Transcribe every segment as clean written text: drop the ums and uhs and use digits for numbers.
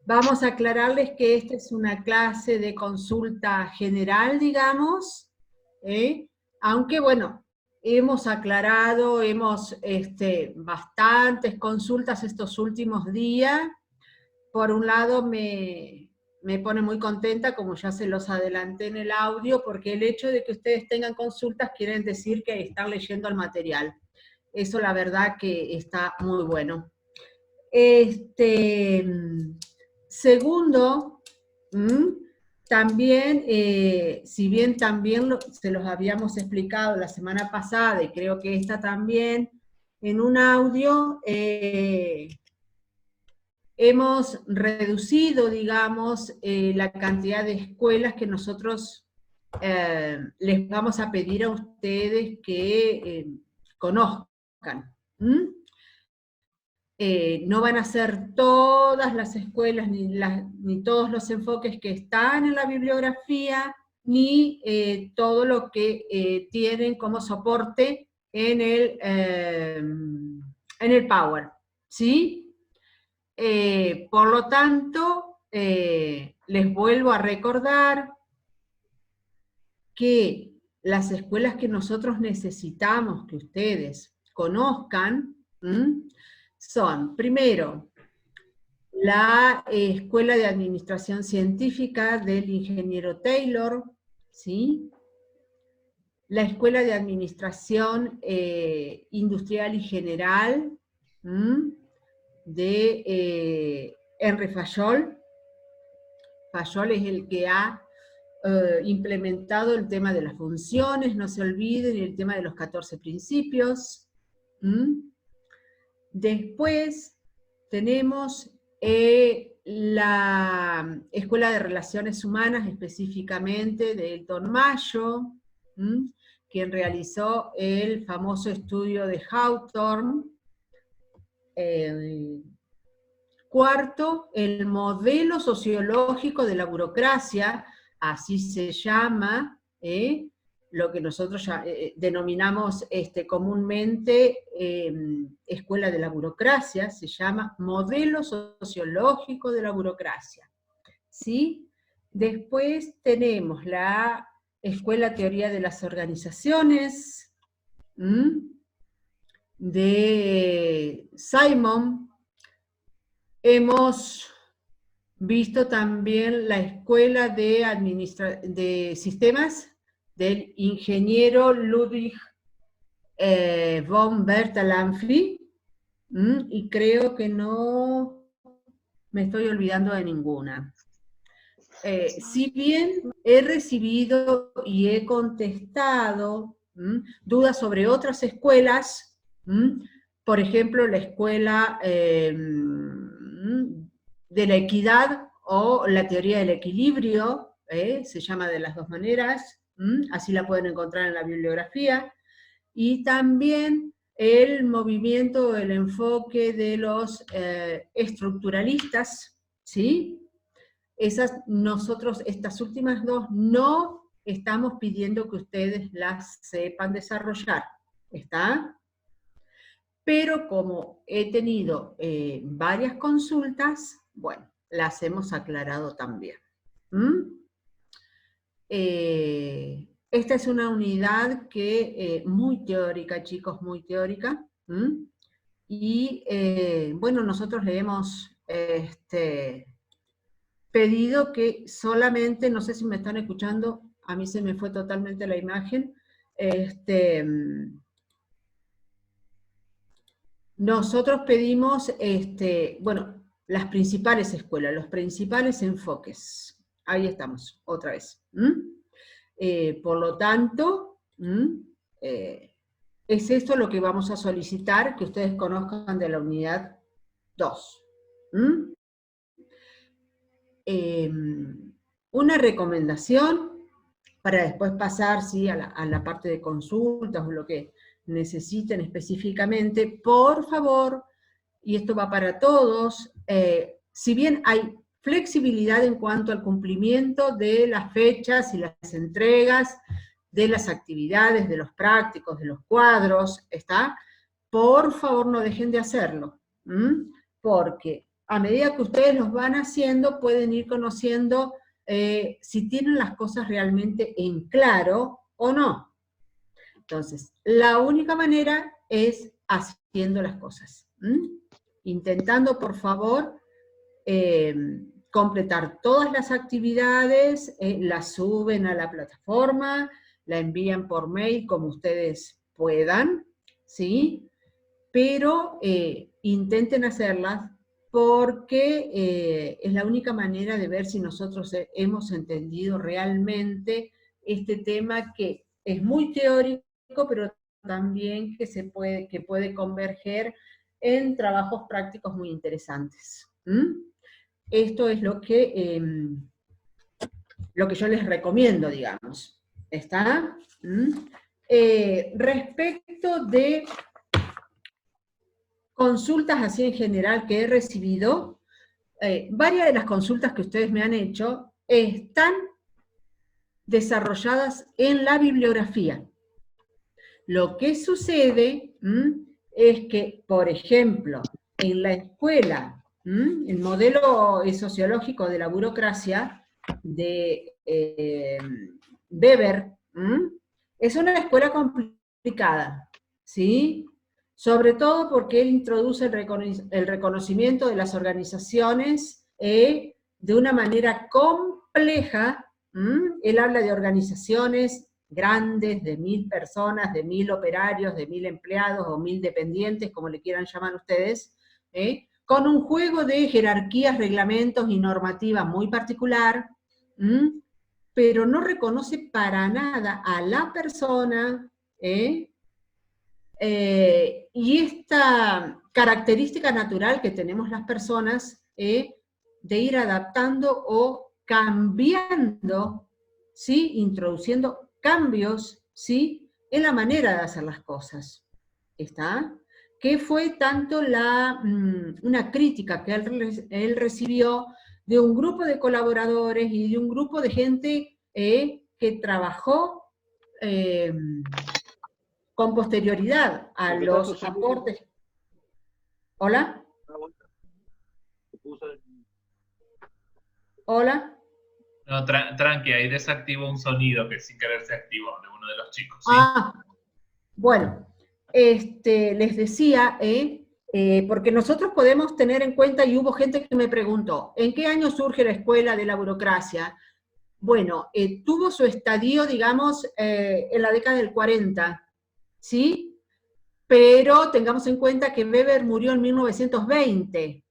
Vamos a aclararles que esta es una clase de consulta general, digamos, aunque bueno, hemos aclarado, bastantes consultas estos últimos días. Por un lado me pone muy contenta, como ya se los adelanté en el audio, porque el hecho de que ustedes tengan consultas quiere decir que están leyendo el material. Eso la verdad que está muy bueno. Segundo, también, si bien también se los habíamos explicado la semana pasada, y creo que esta también, en un audio, hemos reducido, digamos, la cantidad de escuelas que nosotros les vamos a pedir a ustedes que conozcan. No van a ser todas las escuelas, ni todos los enfoques que están en la bibliografía, ni todo lo que tienen como soporte en el Power, ¿sí? Por lo tanto, les vuelvo a recordar que las escuelas que nosotros necesitamos que ustedes conozcan, son, primero, la Escuela de Administración Científica del ingeniero Taylor, ¿sí? La Escuela de Administración Industrial y General de Henry Fayol. Fayol es el que ha implementado el tema de las funciones, no se olviden, y el tema de los 14 principios. Después tenemos la Escuela de Relaciones Humanas, específicamente de Elton Mayo, quien realizó el famoso estudio de Hawthorne. Cuarto, el modelo sociológico de la burocracia, así se llama, lo que nosotros ya, denominamos comúnmente escuela de la burocracia, se llama modelo sociológico de la burocracia, ¿sí? Después tenemos la Escuela Teoría de las Organizaciones, de Simon. Hemos visto también la Escuela de Sistemas del ingeniero Ludwig von Bertalanffy, y creo que no me estoy olvidando de ninguna. Si bien he recibido y he contestado dudas sobre otras escuelas, por ejemplo, la Escuela de la Equidad o la Teoría del Equilibrio, se llama de las dos maneras, así la pueden encontrar en la bibliografía, y también el movimiento, el enfoque de los estructuralistas, ¿sí? Nosotros, estas últimas dos, no estamos pidiendo que ustedes las sepan desarrollar, ¿está? Pero como he tenido varias consultas, bueno, las hemos aclarado también. Esta es una unidad que, muy teórica, chicos, muy teórica, y bueno, nosotros le hemos pedido que solamente, no sé si me están escuchando, a mí se me fue totalmente la imagen, nosotros pedimos, bueno, las principales escuelas, los principales enfoques. Ahí estamos, otra vez. Por lo tanto, es esto lo que vamos a solicitar, que ustedes conozcan de la unidad 2. Una recomendación, para después pasar, ¿sí?, a la parte de consultas o lo que necesiten específicamente, por favor, y esto va para todos, si bien hay flexibilidad en cuanto al cumplimiento de las fechas y las entregas, de las actividades, de los prácticos, de los cuadros, ¿está? Por favor no dejen de hacerlo, porque a medida que ustedes los van haciendo, pueden ir conociendo si tienen las cosas realmente en claro o no. Entonces, la única manera es haciendo las cosas. Intentando, por favor, completar todas las actividades, las suben a la plataforma, la envían por mail como ustedes puedan, ¿sí? Pero intenten hacerlas porque es la única manera de ver si nosotros hemos entendido realmente este tema que es muy teórico, pero también que puede converger en trabajos prácticos muy interesantes. Esto es lo que yo les recomiendo, digamos. ¿Está? Respecto de consultas así en general que he recibido, varias de las consultas que ustedes me han hecho están desarrolladas en la bibliografía. Lo que sucede es que, por ejemplo, en la escuela, el modelo sociológico de la burocracia de Weber, es una escuela complicada, ¿sí? Sobre todo porque él introduce el reconocimiento de las organizaciones de una manera compleja. Él habla de organizaciones grandes, de 1000 personas, de 1000 operarios, de 1000 empleados o 1000 dependientes, como le quieran llamar ustedes, con un juego de jerarquías, reglamentos y normativa muy particular, pero no reconoce para nada a la persona, y esta característica natural que tenemos las personas, de ir adaptando o cambiando, ¿sí? Introduciendo cambios, ¿sí? En la manera de hacer las cosas. ¿Está? Que fue tanto una crítica que él recibió de un grupo de colaboradores y de un grupo de gente que trabajó con posterioridad a los aportes. ¿Hola? ¿Hola? No, tranqui, ahí desactivo un sonido que sin querer se activó de uno de los chicos, ¿sí? Bueno, les decía, porque nosotros podemos tener en cuenta, y hubo gente que me preguntó, ¿en qué año surge la escuela de la burocracia? Bueno, tuvo su estadio, digamos, en la década del 40, ¿sí? Pero tengamos en cuenta que Weber murió en 1920.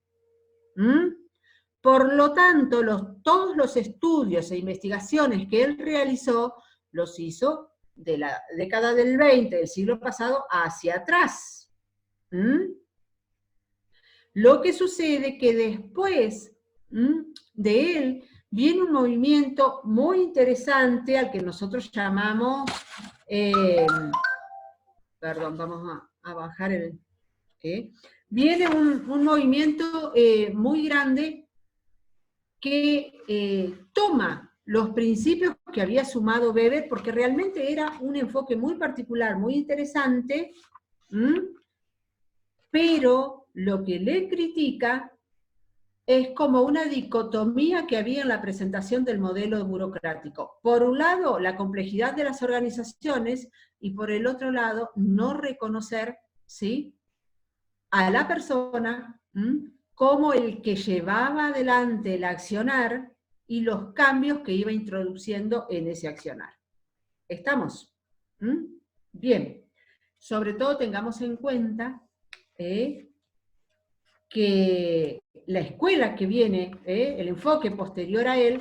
Por lo tanto, todos los estudios e investigaciones que él realizó, los hizo de la década del 20, del siglo pasado, hacia atrás. Lo que sucede que después de él viene un movimiento muy interesante al que nosotros llamamos, perdón, vamos a bajar el... viene un movimiento muy grande que toma los principios que había sumado Weber, porque realmente era un enfoque muy particular, muy interesante, pero lo que le critica es como una dicotomía que había en la presentación del modelo burocrático. Por un lado, la complejidad de las organizaciones, y por el otro lado, no reconocer, ¿sí?, a la persona como el que llevaba adelante el accionar y los cambios que iba introduciendo en ese accionar. ¿Estamos? Bien. Sobre todo tengamos en cuenta que la escuela que viene, el enfoque posterior a él,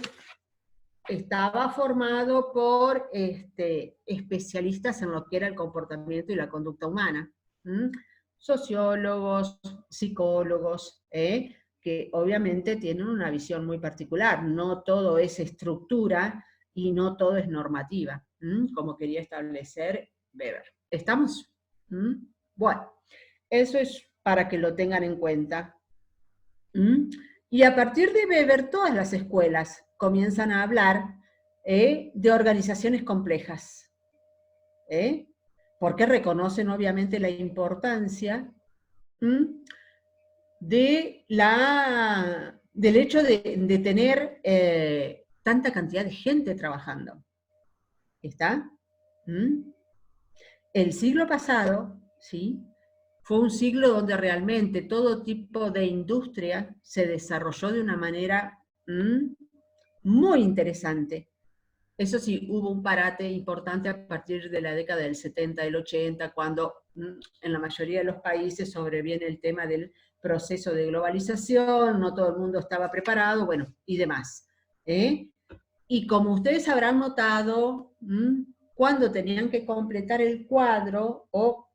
estaba formado por especialistas en lo que era el comportamiento y la conducta humana. Sociólogos, psicólogos, que obviamente tienen una visión muy particular. No todo es estructura y no todo es normativa, como quería establecer Weber. ¿Estamos? Bueno, eso es para que lo tengan en cuenta. Y a partir de Weber, todas las escuelas comienzan a hablar de organizaciones complejas, porque reconocen obviamente la importancia del hecho de tener tanta cantidad de gente trabajando. ¿Está? ¿Mm? El siglo pasado, ¿sí? Fue un siglo donde realmente todo tipo de industria se desarrolló de una manera muy interesante. Eso sí, hubo un parate importante a partir de la década del 70, del 80, cuando en la mayoría de los países sobreviene el tema del proceso de globalización, no todo el mundo estaba preparado, bueno, y demás. Y como ustedes habrán notado, cuando tenían que completar el cuadro o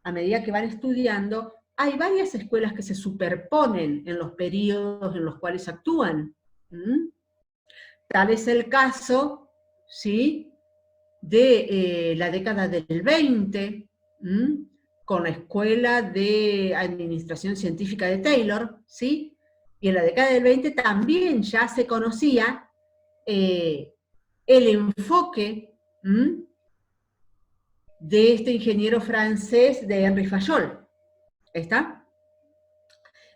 a medida que van estudiando, hay varias escuelas que se superponen en los periodos en los cuales actúan. Tal es el caso, ¿sí?, de la década del 20, con la Escuela de Administración Científica de Taylor, ¿sí? Y en la década del 20 también ya se conocía el enfoque de este ingeniero francés de Henri Fayol. ¿Está?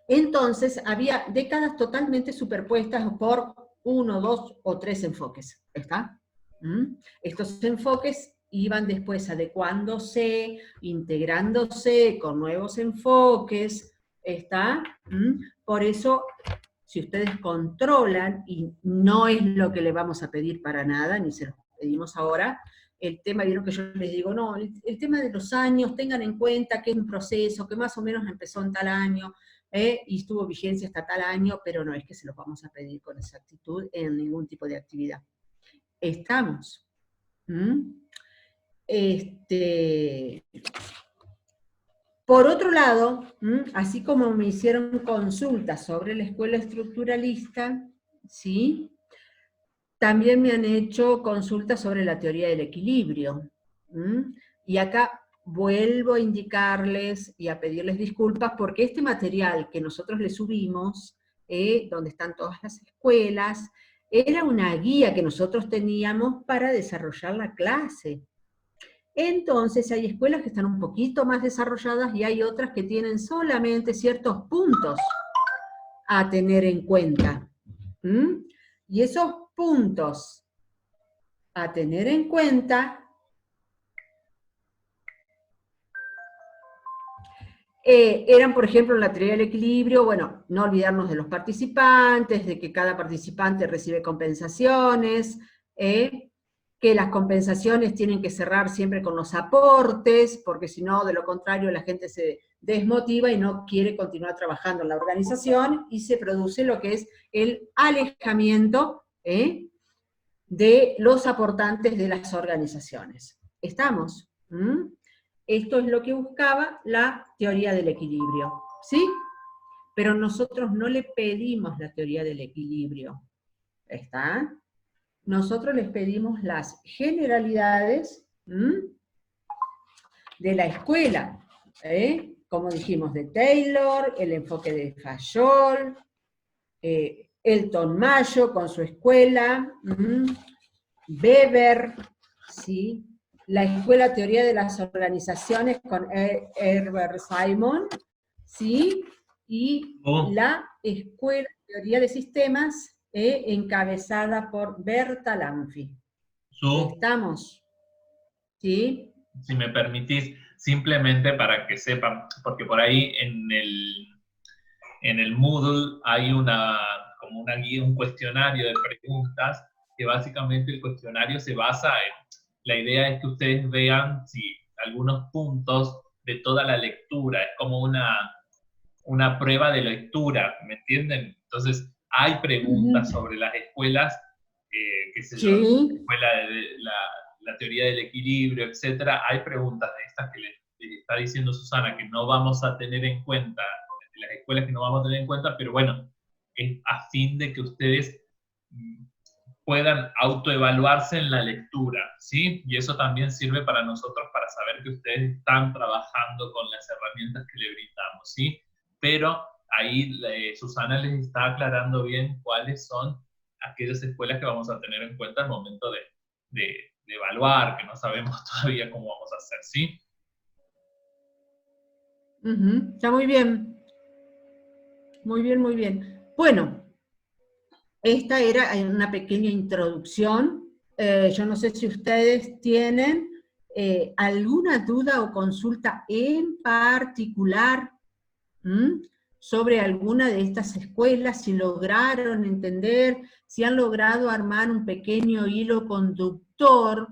Entonces, había décadas totalmente superpuestas por 1, 2 o 3 enfoques. ¿Está? Estos enfoques iban después adecuándose, integrándose con nuevos enfoques. ¿Está? Por eso, si ustedes controlan, y no es lo que le vamos a pedir para nada, ni se lo pedimos ahora, el tema, vieron que yo les digo, no, el tema de los años, tengan en cuenta que es un proceso, que más o menos empezó en tal año, y estuvo vigencia hasta tal año, pero no es que se los vamos a pedir con exactitud en ningún tipo de actividad. Estamos. Por otro lado, así como me hicieron consultas sobre la escuela estructuralista, ¿sí?, también me han hecho consultas sobre la teoría del equilibrio. Y acá vuelvo a indicarles y a pedirles disculpas porque este material que nosotros les subimos, donde están todas las escuelas, era una guía que nosotros teníamos para desarrollar la clase. Entonces hay escuelas que están un poquito más desarrolladas y hay otras que tienen solamente ciertos puntos a tener en cuenta. Y esos puntos a tener en cuenta eran, por ejemplo, en la teoría del equilibrio, bueno, no olvidarnos de los participantes, de que cada participante recibe compensaciones, que las compensaciones tienen que cerrar siempre con los aportes, porque si no, de lo contrario, la gente se desmotiva y no quiere continuar trabajando en la organización, y se produce lo que es el alejamiento de los aportantes de las organizaciones. ¿Estamos? Esto es lo que buscaba la teoría del equilibrio, ¿sí? Pero nosotros no le pedimos la teoría del equilibrio, ¿está? Nosotros les pedimos las generalidades de la escuela, como dijimos, de Taylor, el enfoque de Fayol, Elton Mayo con su escuela, Weber, ¿sí?, la escuela teoría de las organizaciones con Herbert Simon, ¿sí?, y la escuela teoría de sistemas encabezada por Berta Lanfi. ¿Estamos? ¿Sí? Si me permitís, simplemente para que sepan, porque por ahí en el Moodle hay como una guía, un cuestionario de preguntas, que básicamente el cuestionario se basa la idea es que ustedes vean algunos puntos de toda la lectura, es como una prueba de lectura, ¿me entienden? Entonces, hay preguntas sobre las escuelas, qué sé yo, la escuela de la teoría del equilibrio, etcétera. Hay preguntas de estas que les está diciendo Susana que no vamos a tener en cuenta, de las escuelas que no vamos a tener en cuenta, pero bueno, es a fin de que ustedes puedan autoevaluarse en la lectura, ¿sí? Y eso también sirve para nosotros para saber que ustedes están trabajando con las herramientas que le brindamos, ¿sí? Pero ahí Susana les está aclarando bien cuáles son aquellas escuelas que vamos a tener en cuenta al momento de evaluar, que no sabemos todavía cómo vamos a hacer, ¿sí? Está muy bien. muy bien, muy bien. Bueno, esta era una pequeña introducción. Yo no sé si ustedes tienen alguna duda o consulta en particular sobre alguna de estas escuelas, si lograron entender, si han logrado armar un pequeño hilo conductor,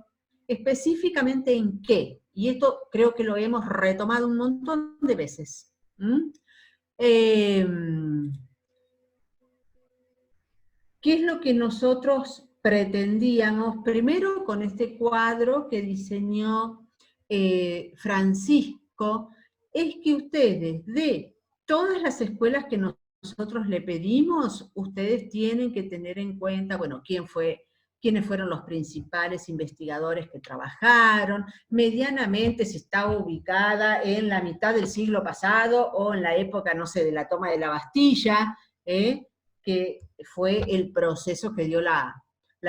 específicamente en qué. Y esto creo que lo hemos retomado un montón de veces. ¿Qué es lo que nosotros pretendíamos? Primero, con este cuadro que diseñó Francisco, es que ustedes, de todas las escuelas que nosotros le pedimos, ustedes tienen que tener en cuenta, bueno, quiénes fueron los principales investigadores que trabajaron, medianamente si estaba ubicada en la mitad del siglo pasado o en la época, no sé, de la toma de la Bastilla, que fue el proceso que dio la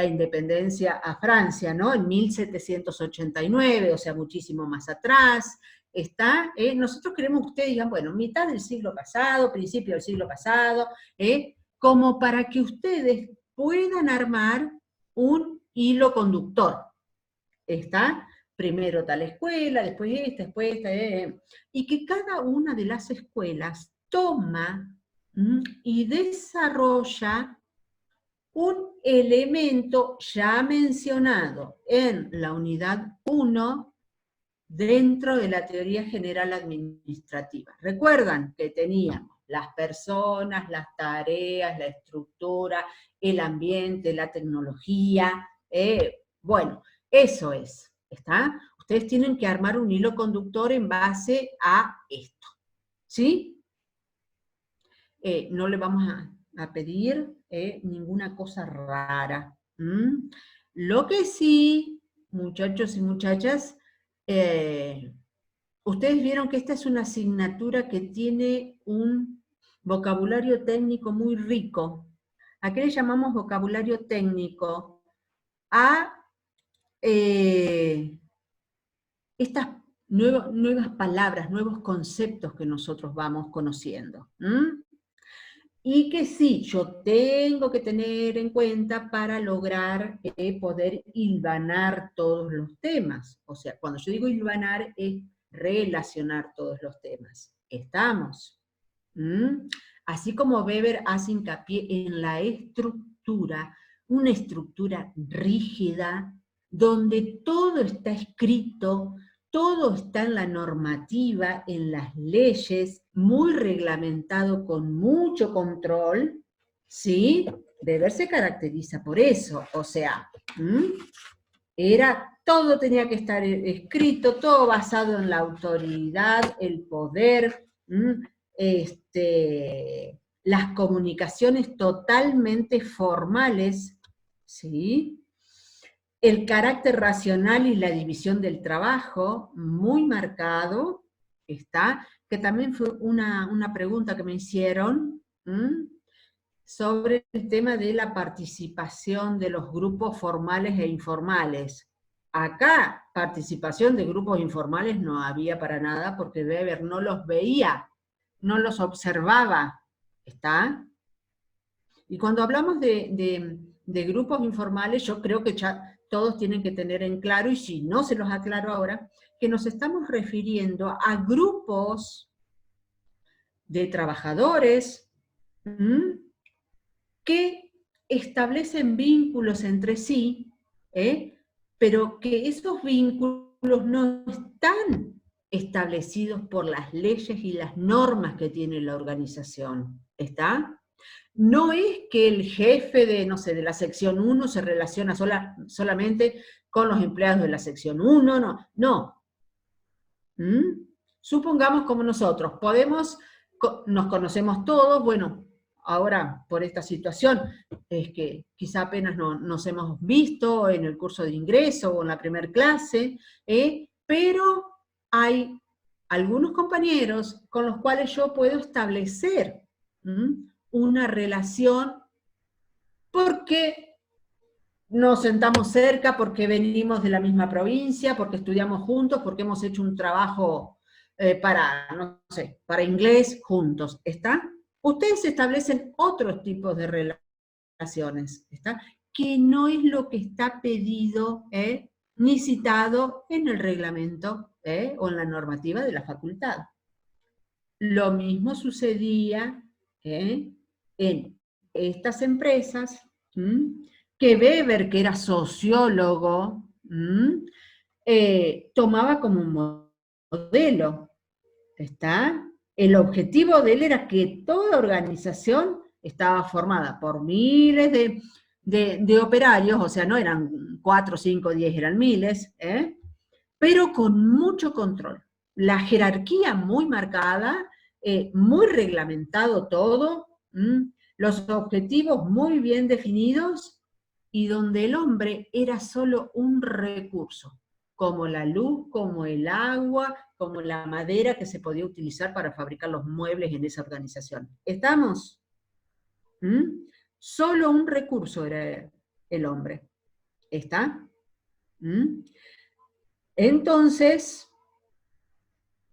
independencia a Francia, ¿no? En 1789, o sea, muchísimo más atrás. Nosotros queremos que ustedes digan, bueno, mitad del siglo pasado, principio del siglo pasado, como para que ustedes puedan armar un hilo conductor. ¿Está? Primero tal escuela, después esta, y que cada una de las escuelas toma y desarrolla un elemento ya mencionado en la unidad 1 dentro de la teoría general administrativa. Recuerdan que teníamos las personas, las tareas, la estructura, el ambiente, la tecnología, bueno, eso es, ¿está? Ustedes tienen que armar un hilo conductor en base a esto, ¿sí? No le vamos a pedir ninguna cosa rara. Lo que sí, muchachos y muchachas, ustedes vieron que esta es una asignatura que tiene un vocabulario técnico muy rico. ¿A qué le llamamos vocabulario técnico? A estas nuevas palabras, nuevos conceptos que nosotros vamos conociendo. Y que sí, yo tengo que tener en cuenta para lograr poder hilvanar todos los temas. O sea, cuando yo digo hilvanar es relacionar todos los temas. ¿Estamos? Así como Weber hace hincapié en la estructura, una estructura rígida, donde todo está escrito, todo está en la normativa, en las leyes, muy reglamentado, con mucho control, ¿sí? Weber se caracteriza por eso, o sea, todo tenía que estar escrito, todo basado en la autoridad, el poder, las comunicaciones totalmente formales, ¿sí? El carácter racional y la división del trabajo, muy marcado, está, que también fue una pregunta que me hicieron, sobre el tema de la participación de los grupos formales e informales. Acá, participación de grupos informales no había para nada, porque Weber no los veía, no los observaba, ¿está? Y cuando hablamos de grupos informales, yo creo que ya todos tienen que tener en claro, y si no se los aclaro ahora, que nos estamos refiriendo a grupos de trabajadores que establecen vínculos entre sí, pero que esos vínculos no están establecidos por las leyes y las normas que tiene la organización, ¿está? No es que el jefe de, no sé, de la sección 1 se relaciona solamente con los empleados de la sección 1, no. Supongamos como nosotros, nos conocemos todos, bueno, ahora por esta situación es que quizá apenas nos hemos visto en el curso de ingreso o en la primer clase, pero hay algunos compañeros con los cuales yo puedo establecer una relación porque nos sentamos cerca, porque venimos de la misma provincia, porque estudiamos juntos, porque hemos hecho un trabajo para inglés juntos, ¿está? ustedes establecen otros tipos de relaciones, ¿está? Que no es lo que está pedido, ni citado en el reglamento o en la normativa de la facultad. Lo mismo sucedía en estas empresas, que Weber, que era sociólogo, tomaba como un modelo, ¿está? El objetivo de él era que toda organización estaba formada por miles de operarios, o sea, no eran 4, 5, 10, eran miles, pero con mucho control. La jerarquía muy marcada, muy reglamentado todo, los objetivos muy bien definidos, y donde el hombre era solo un recurso, como la luz, como el agua, como la madera que se podía utilizar para fabricar los muebles en esa organización. ¿Estamos? Solo un recurso era el hombre. ¿Está? Entonces,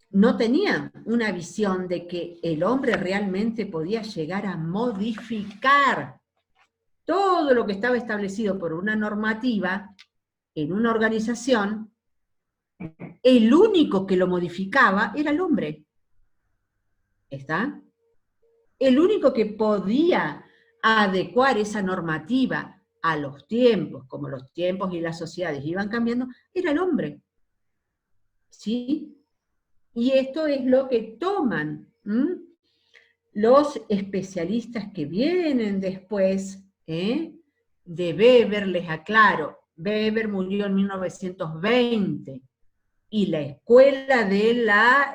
no tenían una visión de que el hombre realmente podía llegar a modificar todo lo que estaba establecido por una normativa en una organización. El único que lo modificaba era el hombre. ¿Está? El único que podía adecuar esa normativa a los tiempos, como los tiempos y las sociedades iban cambiando, era el hombre. ¿Sí? Y esto es lo que toman los especialistas que vienen después de Weber. Les aclaro, Weber murió en 1920, y la escuela de la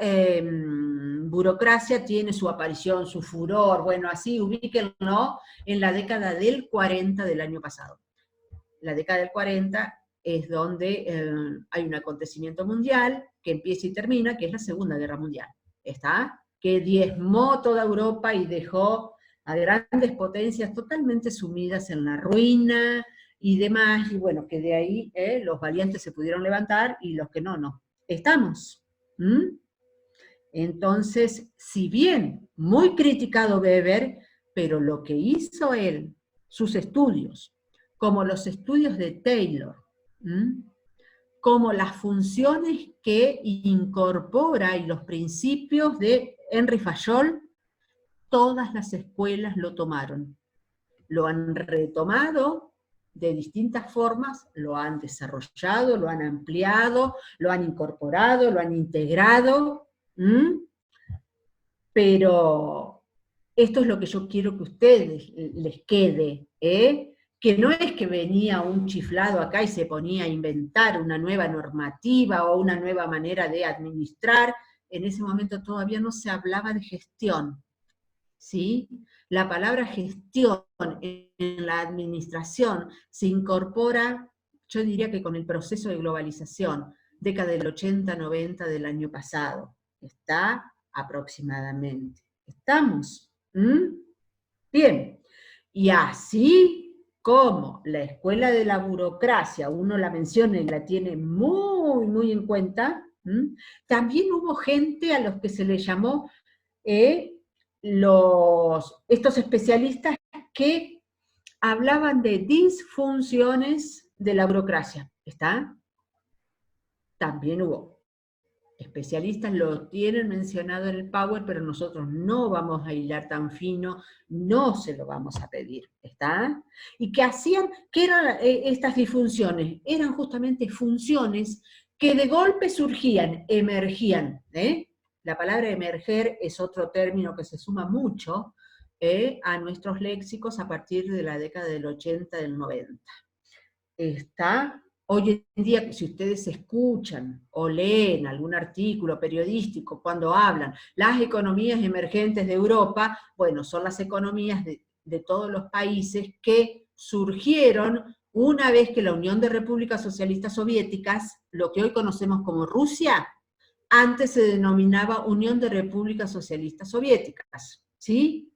burocracia tiene su aparición, su furor, bueno, así ubíquenlo, en la década del 40 del año pasado. La década del 40 es donde hay un acontecimiento mundial que empieza y termina, que es la Segunda Guerra Mundial, ¿está? Que diezmó toda Europa y dejó a grandes potencias totalmente sumidas en la ruina y demás, y bueno, que de ahí los valientes se pudieron levantar y los que no, no. ¿Estamos? Entonces, si bien muy criticado Weber, pero lo que hizo él, sus estudios, como los estudios de Taylor, como las funciones que incorpora y los principios de Henry Fayol, todas las escuelas lo tomaron. Lo han retomado de distintas formas, lo han desarrollado, lo han ampliado, lo han incorporado, lo han integrado, pero esto es lo que yo quiero que a ustedes les quede, que no es que venía un chiflado acá y se ponía a inventar una nueva normativa o una nueva manera de administrar. En ese momento todavía no se hablaba de gestión, ¿sí? La palabra gestión en la administración se incorpora, yo diría que con el proceso de globalización, década del 80-90 del año pasado, está aproximadamente. ¿Estamos? Bien, y así como la escuela de la burocracia, uno la menciona y la tiene muy, muy en cuenta, también hubo gente a los que se les llamó estos especialistas que hablaban de disfunciones de la burocracia, ¿está? También hubo especialistas, lo tienen mencionado en el Power, pero nosotros no vamos a hilar tan fino, no se lo vamos a pedir, ¿está? Y que hacían, ¿qué eran estas disfunciones? Eran justamente funciones que de golpe surgían, emergían, La palabra emerger es otro término que se suma mucho a nuestros léxicos a partir de la década del 80, del 90. Está, hoy en día, si ustedes escuchan o leen algún artículo periodístico cuando hablan las economías emergentes de Europa, bueno, son las economías de todos los países que surgieron una vez que la Unión de Repúblicas Socialistas Soviéticas, lo que hoy conocemos como Rusia, antes se denominaba Unión de Repúblicas Socialistas Soviéticas, ¿sí?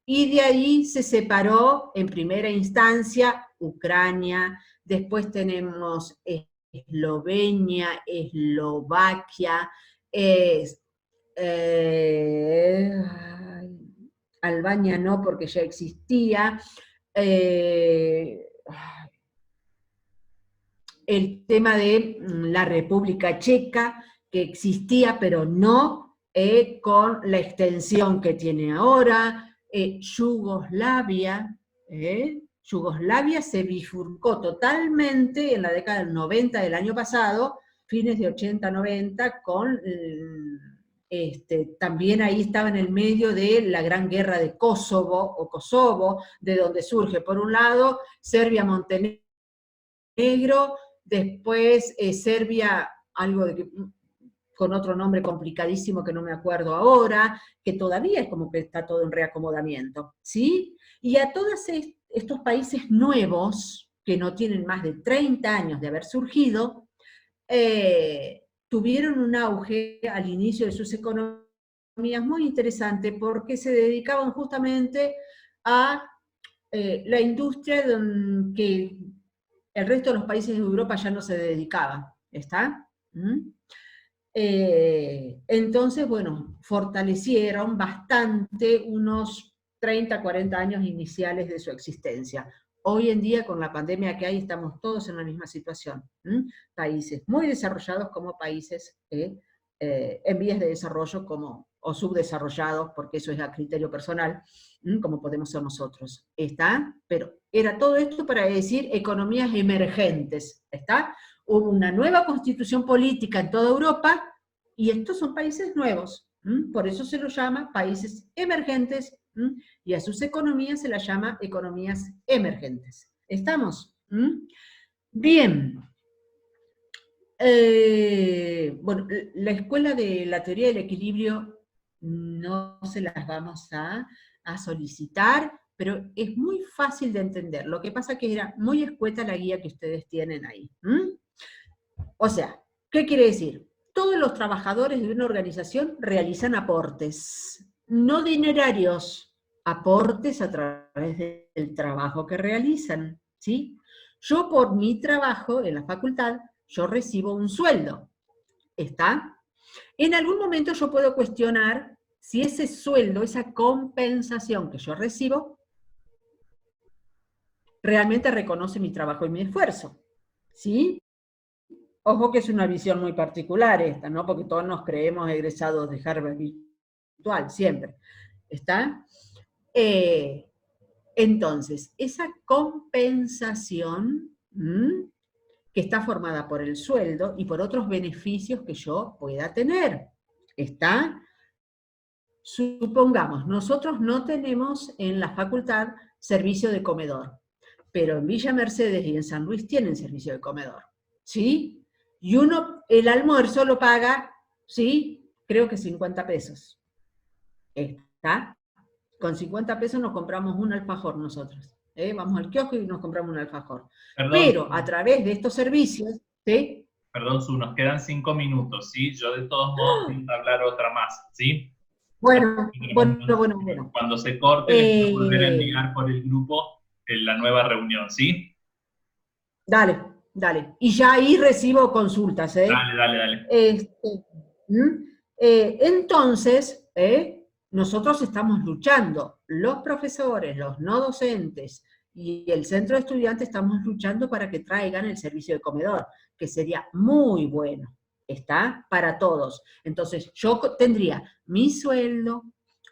Y de ahí se separó en primera instancia Ucrania, después tenemos Eslovenia, Eslovaquia, Albania no, porque ya existía. El tema de la República Checa, que existía, pero no con la extensión que tiene ahora. Yugoslavia, Yugoslavia se bifurcó totalmente en la década del 90 del año pasado, fines de 80-90, con también ahí estaba en el medio de la gran guerra de Kosovo, de donde surge, por un lado, Serbia-Montenegro, después Serbia, algo con otro nombre complicadísimo que no me acuerdo ahora, que todavía es como que está todo en reacomodamiento, ¿sí? Y a todos estos países nuevos, que no tienen más de 30 años de haber surgido, tuvieron un auge al inicio de sus economías muy interesante porque se dedicaban justamente a la industria que el resto de los países de Europa ya no se dedicaban, ¿está? Entonces, bueno, fortalecieron bastante unos 30, 40 años iniciales de su existencia. Hoy en día, con la pandemia que hay, estamos todos en la misma situación. Países muy desarrollados como países en vías de desarrollo o subdesarrollados, porque eso es a criterio personal, como podemos ser nosotros. ¿Está? Pero era todo esto para decir economías emergentes. ¿Está? Hubo una nueva constitución política en toda Europa, y estos son países nuevos. Por eso se los llama países emergentes, y a sus economías se las llama economías emergentes. ¿Estamos? Bien. Bueno, la escuela de la teoría del equilibrio no se las vamos a solicitar, pero es muy fácil de entender. Lo que pasa es que era muy escueta la guía que ustedes tienen ahí. O sea, ¿qué quiere decir? Todos los trabajadores de una organización realizan aportes, no dinerarios, aportes a través del trabajo que realizan, ¿sí? Yo por mi trabajo en la facultad, yo recibo un sueldo, ¿está? En algún momento yo puedo cuestionar si ese sueldo, esa compensación que yo recibo, realmente reconoce mi trabajo y mi esfuerzo, ¿sí? Ojo que es una visión muy particular esta, ¿no? Porque todos nos creemos egresados de Harvard virtual, siempre. ¿Está? Entonces, esa compensación que está formada por el sueldo y por otros beneficios que yo pueda tener. ¿Está? Supongamos, nosotros no tenemos en la facultad servicio de comedor, pero en Villa Mercedes y en San Luis tienen servicio de comedor. ¿Sí? Y uno, el almuerzo lo paga, ¿sí? Creo que 50 pesos. ¿Está? Con 50 pesos nos compramos un alfajor nosotros. Vamos al kiosco y nos compramos un alfajor. Perdón, pero a través de estos servicios, ¿sí? Perdón, Su, nos quedan 5 minutos, ¿sí? Yo de todos modos voy a hablar otra más, ¿sí? Bueno. Cuando se corte, les voy a volver a enviar por el grupo la nueva reunión, ¿sí? Dale. Y ya ahí recibo consultas, ¿eh? Dale. Entonces, nosotros estamos luchando, los profesores, los no docentes y el centro de estudiantes estamos luchando para que traigan el servicio de comedor, que sería muy bueno, ¿está? Para todos. Entonces, yo tendría mi sueldo,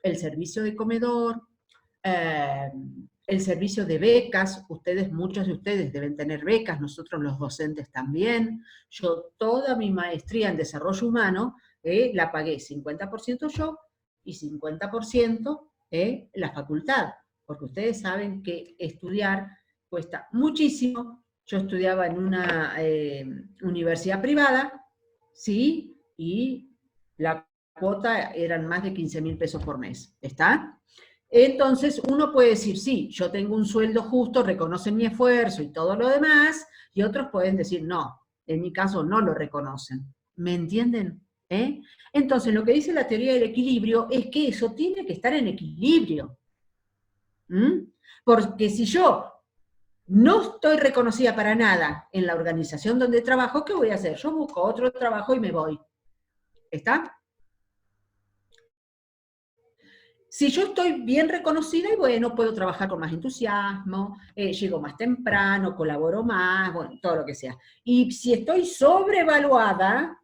el servicio de comedor, el servicio de becas. Muchos de ustedes deben tener becas, nosotros los docentes también. Yo toda mi maestría en desarrollo humano la pagué 50% yo y 50% la facultad, porque ustedes saben que estudiar cuesta muchísimo. Yo estudiaba en una universidad privada, ¿sí? Y la cuota eran más de 15.000 pesos por mes, ¿está? Entonces uno puede decir, sí, yo tengo un sueldo justo, reconocen mi esfuerzo y todo lo demás, y otros pueden decir, no, en mi caso no lo reconocen. ¿Me entienden? Entonces lo que dice la teoría del equilibrio es que eso tiene que estar en equilibrio. Porque si yo no estoy reconocida para nada en la organización donde trabajo, ¿qué voy a hacer? Yo busco otro trabajo y me voy. ¿Está? Si yo estoy bien reconocida, y bueno, puedo trabajar con más entusiasmo, llego más temprano, colaboro más, bueno, todo lo que sea. Y si estoy sobrevaluada,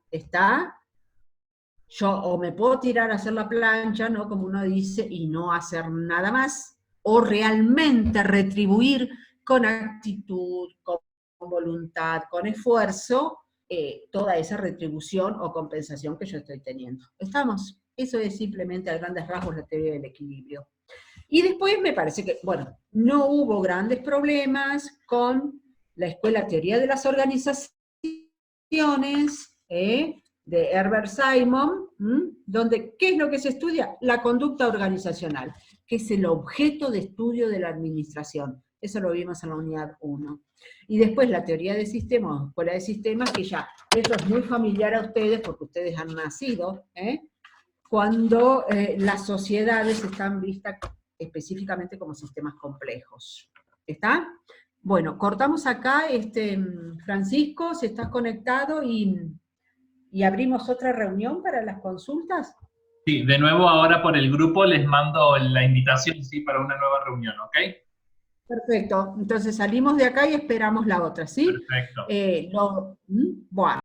yo o me puedo tirar a hacer la plancha, ¿no? Como uno dice, y no hacer nada más, o realmente retribuir con actitud, con voluntad, con esfuerzo, toda esa retribución o compensación que yo estoy teniendo. ¿Estamos? Eso es simplemente a grandes rasgos la teoría del equilibrio. Y después me parece que, bueno, no hubo grandes problemas con la escuela Teoría de las Organizaciones, de Herbert Simon, donde, ¿qué es lo que se estudia? La conducta organizacional, que es el objeto de estudio de la administración. Eso lo vimos en la unidad 1. Y después la teoría de sistemas, escuela de sistemas, que ya, esto es muy familiar a ustedes, porque ustedes han nacido, cuando las sociedades están vistas específicamente como sistemas complejos. ¿Está? Bueno, cortamos acá, Francisco, si estás conectado, y abrimos otra reunión para las consultas. Sí, de nuevo ahora por el grupo les mando la invitación, sí, para una nueva reunión, ¿ok? Perfecto, entonces salimos de acá y esperamos la otra, ¿sí? Perfecto. Bueno.